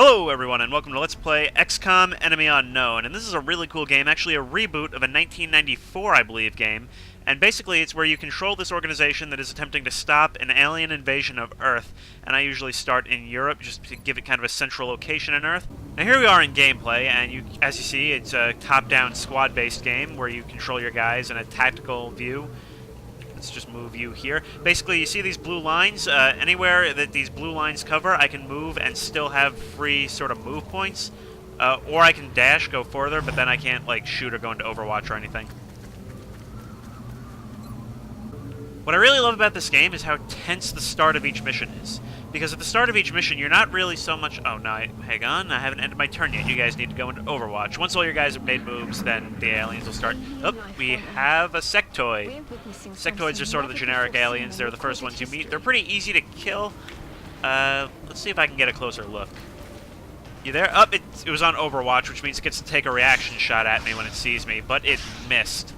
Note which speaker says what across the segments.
Speaker 1: Hello everyone and welcome to Let's Play XCOM Enemy Unknown, and this is a really cool game, actually a reboot of a 1994, I believe, game, and basically it's where you control this organization that is attempting to stop an alien invasion of Earth, and I usually start in Europe just to give it kind of a central location in Earth. Now here we are in gameplay, and as you see, it's a top-down squad-based game where you control your guys in a tactical view. Let's just move you here. Basically, you see these blue lines? Anywhere that these blue lines cover, I can move and still have free sort of move points. Or I can dash, go further, but then I can't, like, shoot or go into Overwatch or anything. What I really love about this game is how tense the start of each mission is. Because at the start of each mission, you're not really so much... Oh, no, hang on, I haven't ended my turn yet. You guys need to go into Overwatch. Once all your guys have made moves, then the aliens will start... Oh, we have a sectoid. Sectoids are sort of the generic aliens. They're the first ones you meet. They're pretty easy to kill. Let's see if I can get a closer look. You there? Oh, it was on Overwatch, which means it gets to take a reaction shot at me when it sees me, but it missed.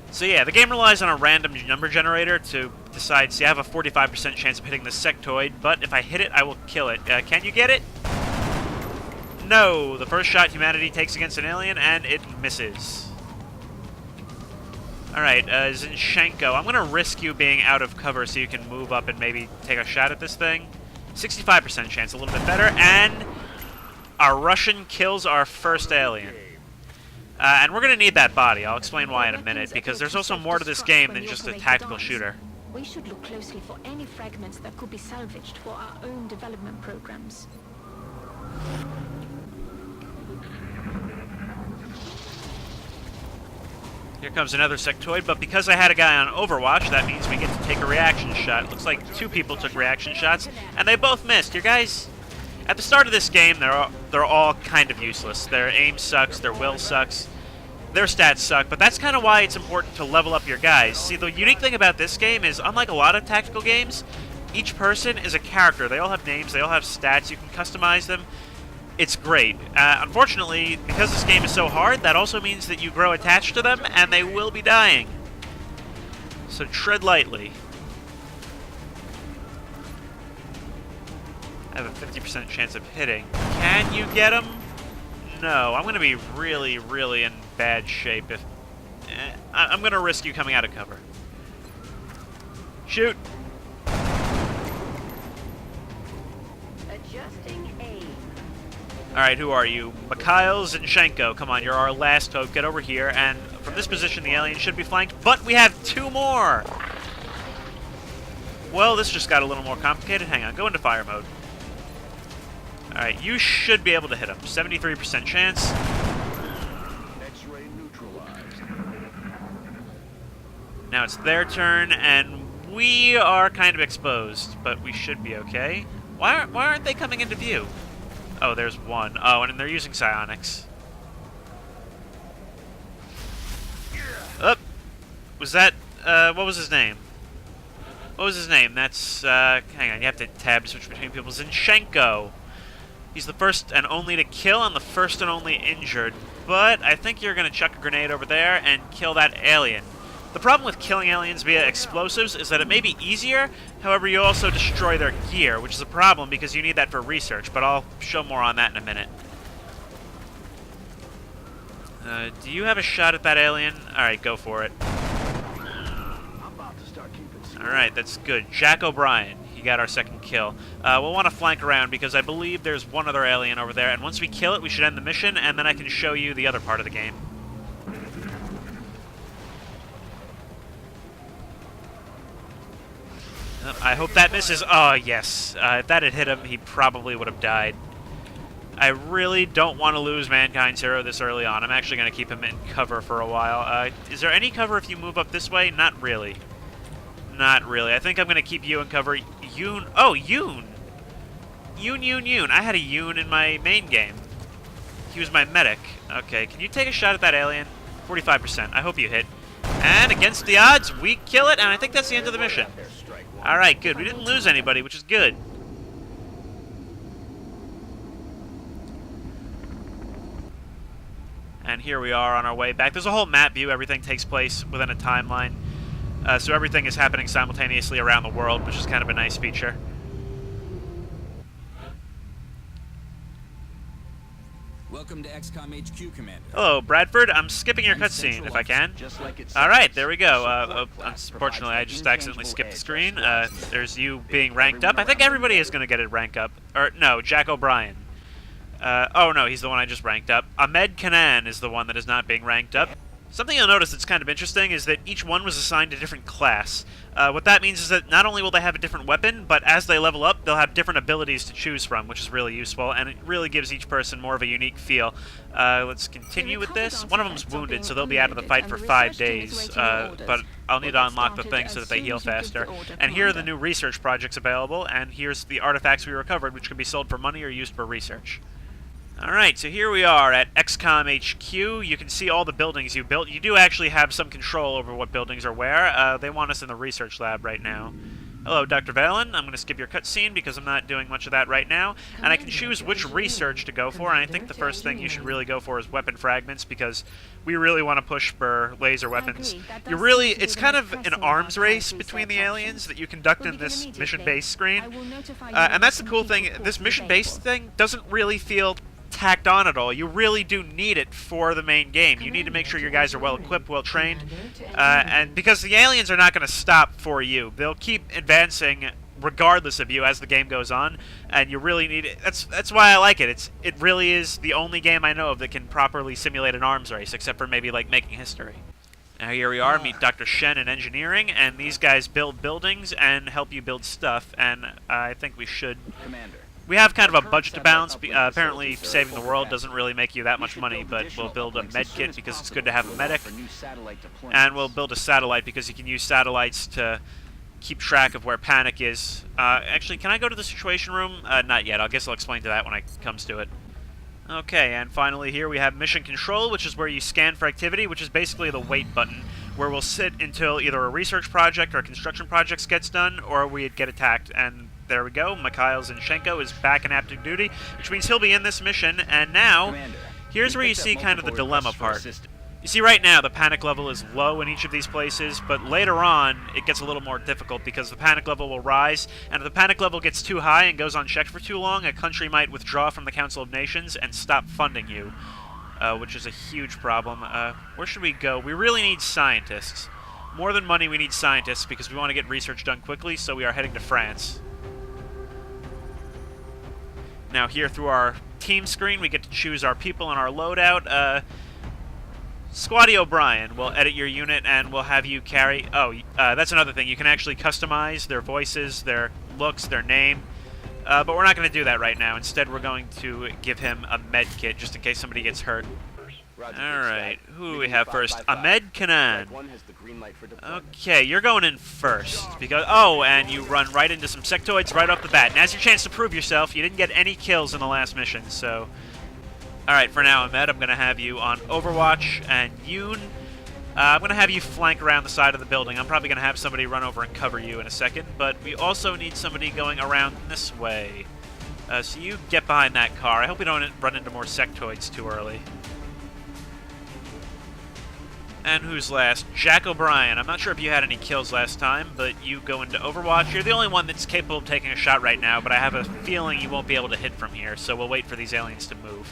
Speaker 1: So yeah, the game relies on a random number generator to decide, see, I have a 45% chance of hitting the sectoid, but if I hit it, I will kill it. Can you get it? No! The first shot humanity takes against an alien, and it misses. Alright, Zinchenko, I'm going to risk you being out of cover so you can move up and maybe take a shot at this thing. 65% chance, a little bit better, and our Russian kills our first alien. And we're going to need that body. I'll explain why in a minute, because there's also more to this game than just a tactical shooter.
Speaker 2: We should look closely for any fragments that could be salvaged for our own development programs.
Speaker 1: Here comes another sectoid, but because I had a guy on Overwatch, that means we get to take a reaction shot. It looks like two people took reaction shots, and they both missed. Your guys... At the start of this game, they're all kind of useless. Their aim sucks, their will sucks, their stats suck, but that's kind of why it's important to level up your guys. See, the unique thing about this game is, unlike a lot of tactical games, each person is a character. They all have names, they all have stats, you can customize them. It's great. Unfortunately, because this game is so hard, that also means that you grow attached to them, and they will be dying. So tread lightly. I have a 50% chance of hitting. Can you get him? No. I'm going to be really, really in bad shape if... I'm going to risk you coming out of cover. Shoot!
Speaker 2: Adjusting aim.
Speaker 1: Alright, who are you? Mikhail Zinchenko. Come on, you're our last hope. Get over here, and from this position, the alien should be flanked, but we have two more! Well, this just got a little more complicated. Hang on, go into fire mode. Alright, you should be able to hit him. 73% chance.
Speaker 3: X-ray neutralized.
Speaker 1: Now it's their turn, and we are kind of exposed, but we should be okay. Why aren't they coming into view? Oh, there's one. Oh, and they're using psionics. Oh, was that, what was his name? What was his name? That's, hang on, you have to tab switch between people. Zinchenko. He's the first and only to kill and the first and only injured, but I think you're going to chuck a grenade over there and kill that alien. The problem with killing aliens via explosives is that it may be easier, however you also destroy their gear, which is a problem because you need that for research, but I'll show more on that in a minute. Do you have a shot at that alien? Alright, go for it. Alright, that's good. Jack O'Brien. You got our second kill. We'll want to flank around because I believe there's one other alien over there, and once we kill it, we should end the mission, and then I can show you the other part of the game. I hope that misses. Oh, yes. If that had hit him, he probably would have died. I really don't want to lose Mankind's hero this early on. I'm actually going to keep him in cover for a while. Is there any cover if you move up this way? Not really. Not really. I think I'm going to keep you in cover. Yoon. Oh, Yoon! Yoon. I had a Yoon in my main game. He was my medic. Okay, can you take a shot at that alien? 45%. I hope you hit. And against the odds, we kill it, and I think that's the end of the mission. Alright, good. We didn't lose anybody, which is good. And here we are on our way back. There's a whole map view. Everything takes place within a timeline. So everything is happening simultaneously around the world, which is kind of a nice feature.
Speaker 4: Welcome to XCOM HQ, Commander.
Speaker 1: Hello, Bradford. I'm skipping your cutscene, if I can. Alright, there we go. Unfortunately, I just accidentally skipped the screen. There's you being ranked up. I think everybody is going to get a rank up. Or, no, Jack O'Brien. Oh, no, he's the one I just ranked up. Ahmed Kanan is the one that is not being ranked up. Something you'll notice that's kind of interesting is that each one was assigned a different class. What that means is that not only will they have a different weapon, but as they level up, they'll have different abilities to choose from, which is really useful, and it really gives each person more of a unique feel. Let's continue with this. One of them's wounded, so they'll be out of the fight for 5 days, but I'll need to unlock the thing so that they heal faster. And here are the new research projects available, and here's the artifacts we recovered, which can be sold for money or used for research. Alright, so here we are at XCOM HQ. You can see all the buildings you built. You do actually have some control over what buildings are where. They want us in the research lab right now. Hello, Dr. Valen. I'm going to skip your cutscene because I'm not doing much of that right now. And I can choose which research to go for, and I think the first thing you should really go for is weapon fragments, because we really want to push for laser weapons. It's kind of an arms race between the aliens that you conduct in this mission-based screen. And that's the cool thing. This mission-based thing doesn't really feel tacked on at all. You really do need it for the main game. You need to make sure your guys are well equipped, well trained, and because the aliens are not going to stop for you. They'll keep advancing regardless of you as the game goes on, and you really need it. That's why I like it. It really is the only game I know of that can properly simulate an arms race, except for maybe like Making History. Now here we are, meet Dr. Shen in engineering, and these guys build buildings and help you build stuff, and I think we should...
Speaker 3: Commander.
Speaker 1: We have kind of a budget to balance. Apparently, saving the world doesn't really make you that much money, but we'll build a med kit because it's good to have a medic. And we'll build a satellite because you can use satellites to keep track of where panic is. Actually, can I go to the situation room? Not yet. I guess I'll explain to that when it comes to it. Okay, and finally here we have mission control, which is where you scan for activity, which is basically the wait button, where we'll sit until either a research project or a construction project gets done, or we get attacked. And there we go. Mikhail Zinchenko is back in active duty, which means he'll be in this mission. And now, here's where you see kind of the dilemma part. You see, right now, the panic level is low in each of these places, but later on, it gets a little more difficult because the panic level will rise, and if the panic level gets too high and goes unchecked for too long, a country might withdraw from the Council of Nations and stop funding you, which is a huge problem. Where should we go? We really need scientists. More than money, we need scientists because we want to get research done quickly, so we are heading to France. Now here through our team screen, we get to choose our people and our loadout. Squatty O'Brien will edit your unit and we'll have you carry... Oh, that's another thing. You can actually customize their voices, their looks, their name. But we're not going to do that right now. Instead, we're going to give him a med kit just in case somebody gets hurt. Alright, who do we have first? Ahmed Kanan. Okay, you're going in first. Because and you run right into some sectoids right off the bat. Now's your chance to prove yourself. You didn't get any kills in the last mission, so... Alright, for now, Ahmed, I'm going to have you on Overwatch, and Yoon, I'm going to have you flank around the side of the building. I'm probably going to have somebody run over and cover you in a second, but we also need somebody going around this way. So you get behind that car. I hope we don't run into more sectoids too early. And who's last? Jack O'Brien. I'm not sure if you had any kills last time, but you go into Overwatch. You're the only one that's capable of taking a shot right now, but I have a feeling you won't be able to hit from here, so we'll wait for these aliens to move.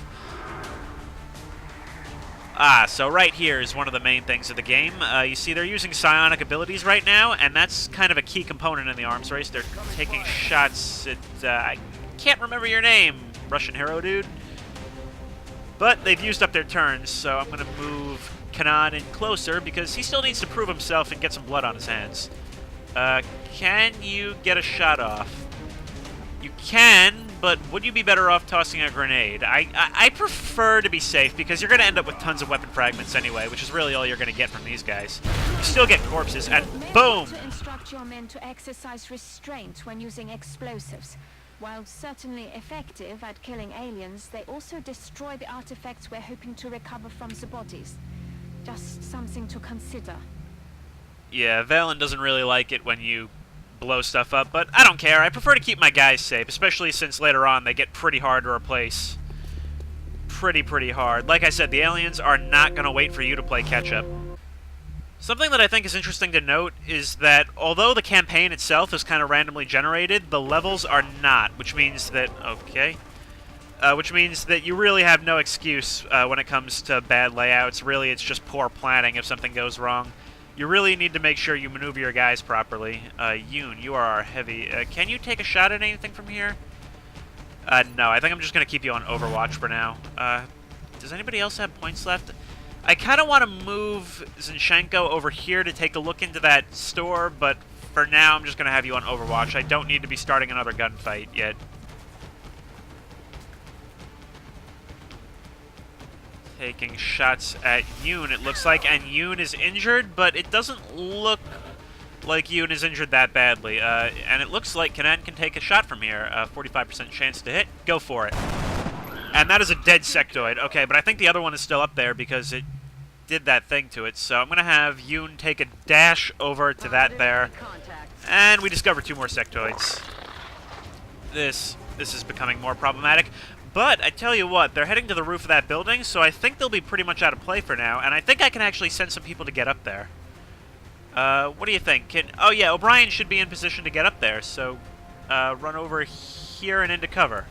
Speaker 1: So right here is one of the main things of the game. You see they're using psionic abilities right now, and that's kind of a key component in the arms race. They're taking shots at... I can't remember your name, Russian hero dude. But they've used up their turns, so I'm going to move Kanan in closer because he still needs to prove himself and get some blood on his hands. Can you get a shot off? You can, but would you be better off tossing a grenade? I prefer to be safe because you're going to end up with tons of weapon fragments anyway, which is really all you're going to get from these guys. You still get corpses, and boom!
Speaker 2: To instruct your men to exercise restraint when using explosives. While certainly effective at killing aliens, they also destroy the artifacts we're hoping to recover from the bodies. Just something to consider.
Speaker 1: Yeah, Valen doesn't really like it when you blow stuff up, but I don't care. I prefer to keep my guys safe, especially since later on they get pretty hard to replace. Pretty hard. Like I said, the aliens are not going to wait for you to play catch-up. Something that I think is interesting to note is that although the campaign itself is kind of randomly generated, the levels are not, which means that... Okay. Which means that you really have no excuse when it comes to bad layouts. Really, it's just poor planning if something goes wrong. You really need to make sure you maneuver your guys properly. Yoon, you are our heavy... can you take a shot at anything from here? No, I think I'm just going to keep you on Overwatch for now. Does anybody else have points left? I kind of want to move Zinchenko over here to take a look into that store, but for now I'm just going to have you on Overwatch. I don't need to be starting another gunfight yet. Taking shots at Yoon, it looks like, and Yoon is injured, but it doesn't look like Yoon is injured that badly. And it looks like Kanan can take a shot from here. 45% chance to hit. Go for it. And that is a dead sectoid. Okay, but I think the other one is still up there because it did that thing to it. So I'm going to have Yoon take a dash over to that there. And we discover 2 more sectoids. This is becoming more problematic. But I tell you what, they're heading to the roof of that building, so I think they'll be pretty much out of play for now. And I think I can actually send some people to get up there. What do you think? Oh yeah, O'Brien should be in position to get up there, so run over here and into cover.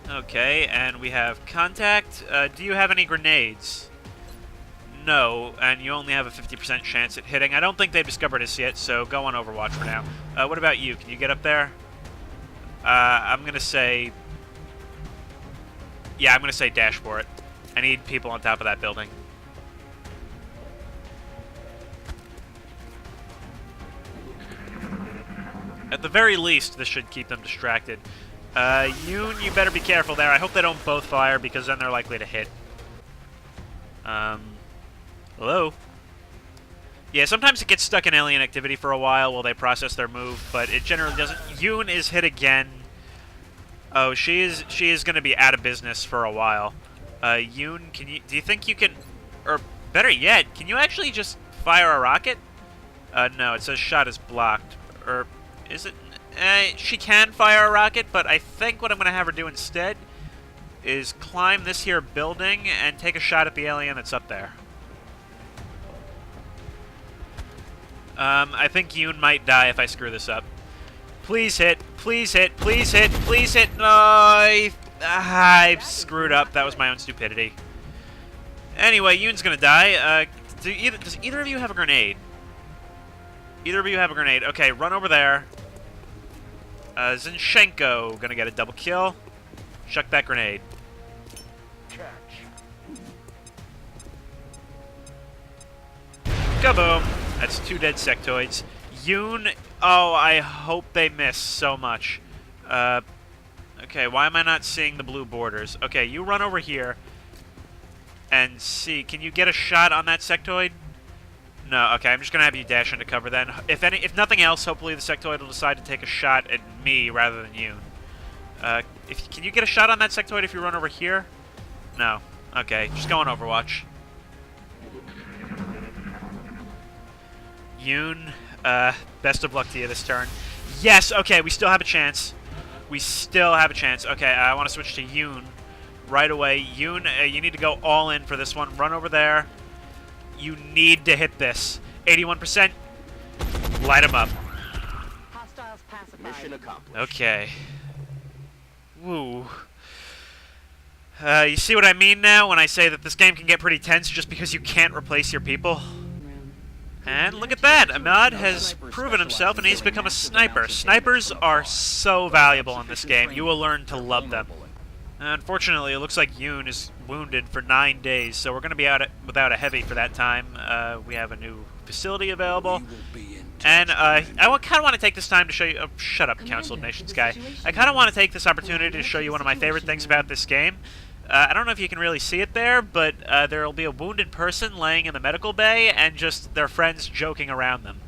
Speaker 1: Okay, and we have contact. Do you have any grenades? No, and you only have a 50% chance at hitting. I don't think they've discovered us yet, so go on Overwatch for now. What about you? Can you get up there? I'm going to say... Yeah, I'm going to say dash for it. I need people on top of that building. At the very least, this should keep them distracted. Yoon, you better be careful there. I hope they don't both fire, because then they're likely to hit. Hello? Yeah, sometimes it gets stuck in alien activity for a while they process their move, but it generally doesn't. Yoon is hit again. Oh, she is going to be out of business for a while. Yoon, do you think you can, or better yet, can you actually just fire a rocket? No, it says shot is blocked. Or is it? She can fire a rocket, but I think what I'm going to have her do instead is climb this here building and take a shot at the alien that's up there. I think Yoon might die if I screw this up. Please hit. Please hit. Please hit. Please hit. No, I screwed up. That was my own stupidity. Anyway, Yoon's going to die. Does either of you have a grenade? Either of you have a grenade. Okay, run over there. Zinchenko going to get a double kill. Chuck that grenade. Kaboom! That's 2 dead sectoids. Yoon, oh, I hope they miss so much. Okay, why am I not seeing the blue borders? Okay, you run over here and see. Can you get a shot on that sectoid? No, okay, I'm just going to have you dash into cover then. If nothing else, hopefully the sectoid will decide to take a shot at me rather than Yoon. Can you get a shot on that sectoid if you run over here? No. Okay, just go on Overwatch. Yoon, best of luck to you this turn. Yes, okay, we still have a chance. We still have a chance. Okay, I want to switch to Yoon right away. Yoon, you need to go all in for this one. Run over there. You need to hit this. 81%. Light him up.
Speaker 3: Hostiles pacified. Mission accomplished.
Speaker 1: Okay. Woo. You see what I mean now when I say that this game can get pretty tense just because you can't replace your people? And look at that! Ahmad has proven himself and he's become a sniper. Snipers are so valuable in this game. You will learn to love them. Unfortunately, it looks like Yoon is wounded for 9 days, so we're going to be without a heavy for that time. We have a new facility available. And I kind of want to take this time to show you... Oh, shut up, Council of Nations guy. I kind of want to take this opportunity to show you one of my favorite things about this game. I don't know if you can really see it there, but there will be a wounded person laying in the medical bay and just their friends joking around them.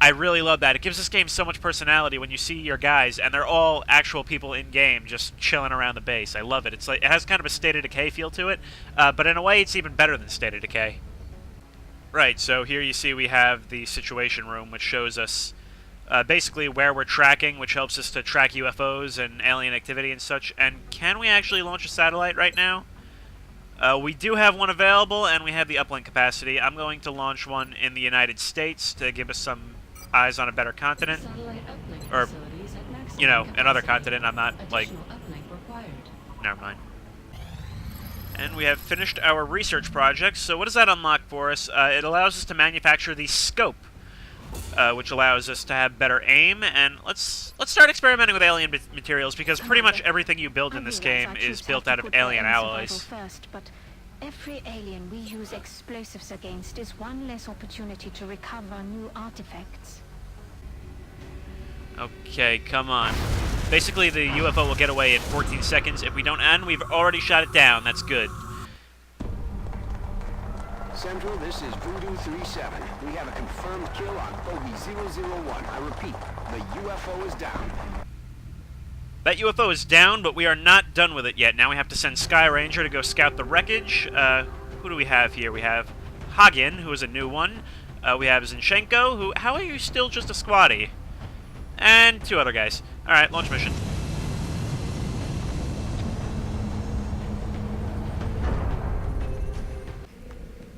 Speaker 1: I really love that. It gives this game so much personality when you see your guys, and they're all actual people in-game just chilling around the base. I love it. It's like, it has kind of a State of Decay feel to it, but in a way it's even better than State of Decay. Right, so here you see we have the Situation Room, which shows us basically where we're tracking, which helps us to track UFOs and alien activity and such. And can we actually launch a satellite right now? We do have one available, and we have the uplink capacity. I'm going to launch one in the United States to give us some eyes on a better continent. Or, you know, another continent. I'm not, like... Never mind. And we have finished our research project. So what does that unlock for us? It allows us to manufacture the scope, which allows us to have better aim. And let's start experimenting with alien materials, because pretty much everything you build in this game is built out of alien alloys.
Speaker 2: First, but every alien we use explosives against is one less opportunity to recover new artifacts.
Speaker 1: Okay, come on. Basically, the UFO will get away in 14 seconds. If we don't end, we've already shot it down. That's good.
Speaker 3: Central, this is Voodoo 37. We have a confirmed kill on Bogey 001. I repeat, the UFO is down.
Speaker 1: That UFO is down, but we are not done with it yet. Now we have to send Sky Ranger to go scout the wreckage. Who do we have here? We have Hagen, who is a new one. We have Zinchenko, who... How are you still just a squatty? And 2 other guys. Alright, launch mission.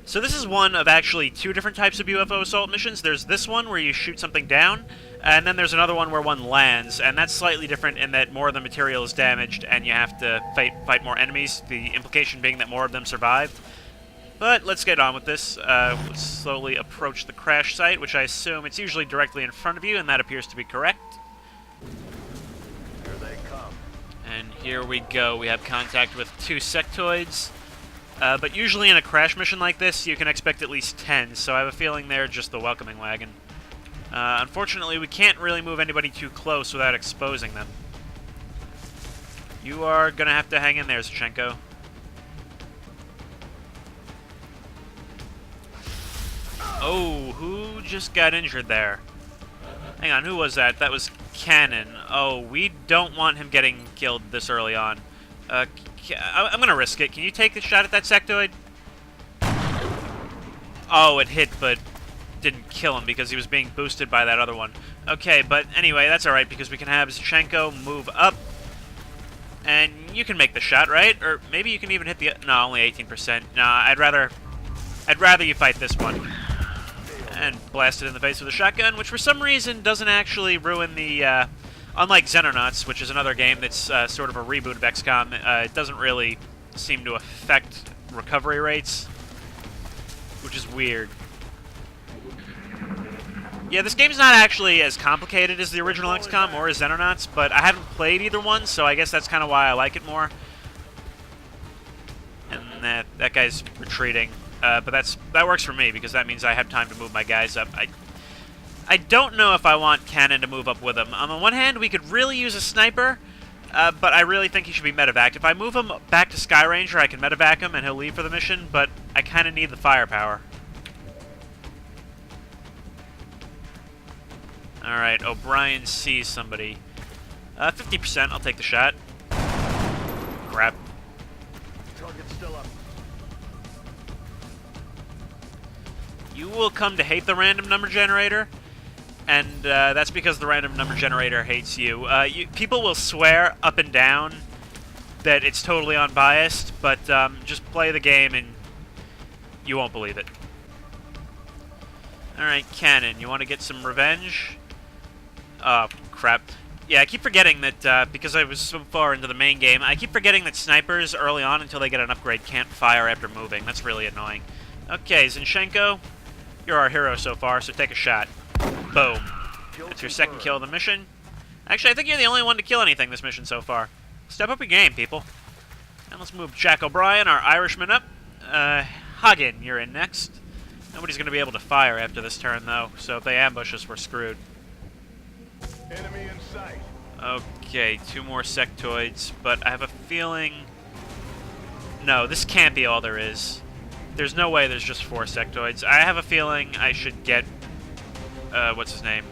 Speaker 1: So this is one of actually 2 different types of UFO assault missions. There's this one where you shoot something down, and then there's another one where one lands, and that's slightly different in that more of the material is damaged and you have to fight more enemies, the implication being that more of them survived. But let's get on with this. Let's slowly approach the crash site, which I assume it's usually directly in front of you, and that appears to be correct.
Speaker 3: Here they come.
Speaker 1: And here we go. We have contact with 2 sectoids. But usually in a crash mission like this, you can expect at least 10, so I have a feeling they're just the welcoming wagon. Unfortunately, we can't really move anybody too close without exposing them. You are going to have to hang in there, Zinchenko. Oh, who just got injured there? Hang on, who was that? That was Cannon. Oh, we don't want him getting killed this early on. I'm going to risk it. Can you take a shot at that sectoid? Oh, it hit, but didn't kill him because he was being boosted by that other one. Okay, but anyway, that's alright, because we can have Zinchenko move up. And you can make the shot, right? Or maybe you can even hit the... No, only 18%. Nah, I'd rather you fight this one. And blast it in the face with a shotgun, which for some reason doesn't actually ruin the... Unlike Xenonauts, which is another game that's sort of a reboot of XCOM, it doesn't really seem to affect recovery rates, which is weird. Yeah, this game's not actually as complicated as the original XCOM or as Xenonauts, but I haven't played either one, so I guess that's kind of why I like it more. And that guy's retreating. But that works for me, because that means I have time to move my guys up. I don't know if I want Cannon to move up with him. On the one hand, we could really use a sniper, but I really think he should be medevaced. If I move him back to Sky Ranger, I can medevac him and he'll leave for the mission, but I kind of need the firepower. Alright, O'Brien sees somebody. 50%, I'll take the shot. Crap.
Speaker 3: Target's still up.
Speaker 1: You will come to hate the random number generator, and that's because the random number generator hates you. People will swear up and down that it's totally unbiased, but just play the game and you won't believe it. Alright, Cannon, you want to get some revenge? Oh, crap. Yeah, I keep forgetting that, because I was so far into the main game, I keep forgetting that snipers early on until they get an upgrade can't fire after moving. That's really annoying. Okay, Zinchenko, you're our hero so far, so take a shot. Boom. That's your second kill of the mission. Actually, I think you're the only one to kill anything this mission so far. Step up your game, people. And let's move Jack O'Brien, our Irishman, up. Hagen, you're in next. Nobody's going to be able to fire after this turn, though, so if they ambush us, we're screwed.
Speaker 3: Enemy in sight.
Speaker 1: Okay, 2 more sectoids, but I have a feeling... No, this can't be all there is. There's no way there's just 4 sectoids. I have a feeling I should get... what's his name?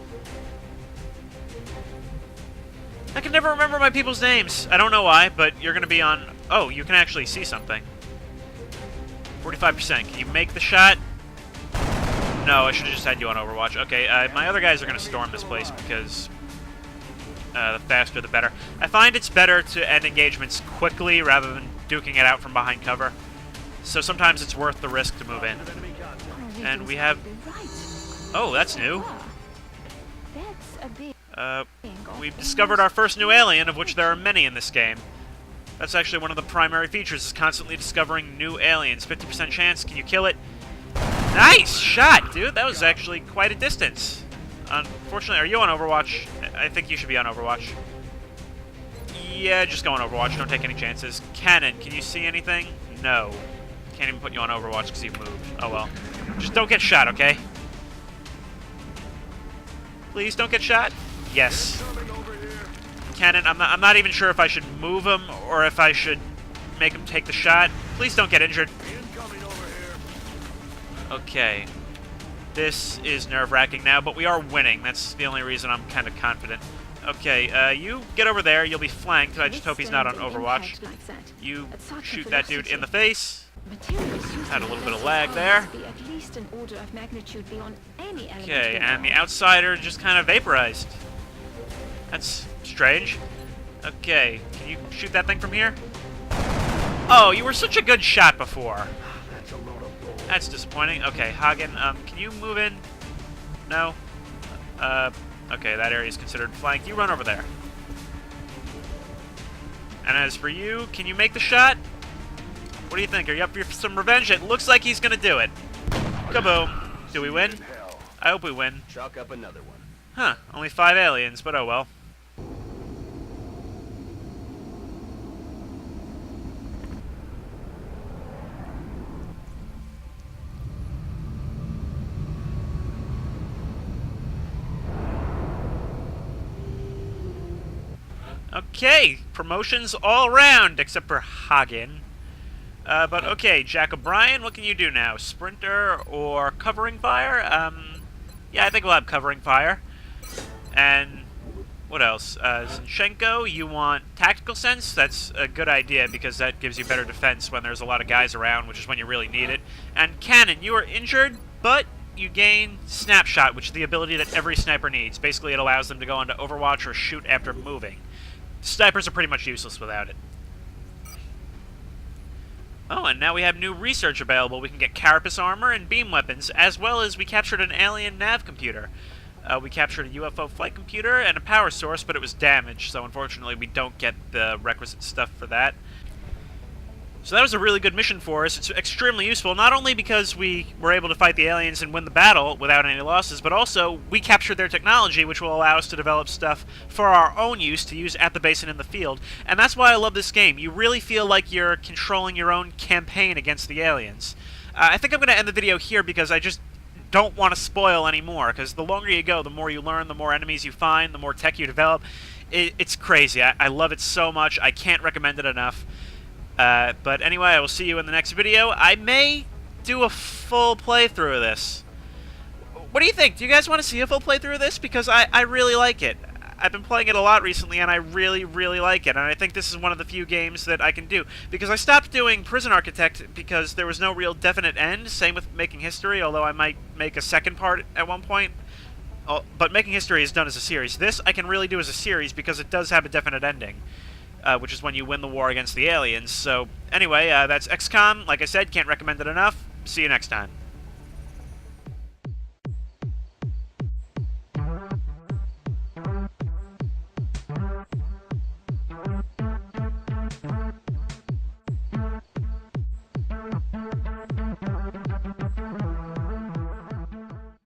Speaker 1: I can never remember my people's names. I don't know why, but you're going to be on... Oh, you can actually see something. 45%. Can you make the shot? No, I should have just had you on Overwatch. Okay, my other guys are going to storm this place because... the faster the better. I find it's better to end engagements quickly rather than duking it out from behind cover. so sometimes it's worth the risk to move in. And we have... Oh, that's new. We've discovered our first new alien, of which there are many in this game. That's actually one of the primary features, is constantly discovering new aliens. 50% chance, can you kill it? Nice shot, dude! That was actually quite a distance. Unfortunately, are you on Overwatch? I think you should be on Overwatch. Yeah, just go on Overwatch, don't take any chances. Cannon, can you see anything? No. Can't even put you on Overwatch because you've moved. Oh well. Just don't get shot, okay? Please don't get shot? Yes. Cannon, I'm not even sure if I should move him or if I should make him take the shot. Please don't get injured. Okay. This is nerve-wracking now, but we are winning. That's the only reason I'm kind of confident. Okay, you get over there. You'll be flanked. I just hope he's not on Overwatch. You shoot that dude in the face. Had a little bit of lag there. Okay, and the outsider just kind of vaporized. That's strange. Okay, can you shoot that thing from here? Oh, you were such a good shot before. That's disappointing. Okay, Hagen, can you move in? No? Okay, that area is considered flanked. You run over there. And as for you, can you make the shot? What do you think? Are you up for some revenge? It looks like he's gonna do it. Kaboom. Do we win? I hope we win.
Speaker 3: Chalk up another one.
Speaker 1: Huh, only 5 aliens, but oh well. Okay, promotions all around, except for Hagen. But okay, Jack O'Brien, what can you do now? Sprinter or covering fire? Yeah, I think we'll have covering fire. And what else? Zinchenko, you want tactical sense? That's a good idea because that gives you better defense when there's a lot of guys around, which is when you really need it. And Cannon, you are injured, but you gain Snapshot, which is the ability that every sniper needs. Basically, it allows them to go onto Overwatch or shoot after moving. Snipers are pretty much useless without it. Oh, and now we have new research available. We can get carapace armor and beam weapons, as well as we captured an alien nav computer. We captured a UFO flight computer and a power source, but it was damaged, so unfortunately we don't get the requisite stuff for that. So that was a really good mission for us. It's extremely useful, not only because we were able to fight the aliens and win the battle without any losses, but also we captured their technology, which will allow us to develop stuff for our own use, to use at the base and in the field. And that's why I love this game. You really feel like you're controlling your own campaign against the aliens. I think I'm going to end the video here because I just don't want to spoil anymore, because the longer you go, the more you learn, the more enemies you find, the more tech you develop. It's crazy. I love it so much. I can't recommend it enough. But anyway, I will see you in the next video. I may do a full playthrough of this. What do you think? Do you guys want to see a full playthrough of this? Because I really like it. I've been playing it a lot recently, and I really, really like it. And I think this is one of the few games that I can do. Because I stopped doing Prison Architect because there was no real definite end. Same with Making History, although I might make a second part at one point. But Making History is done as a series. This I can really do as a series because it does have a definite ending. Which is when you win the war against the aliens. So, anyway, that's XCOM. Like I said, can't recommend it enough. See you next time.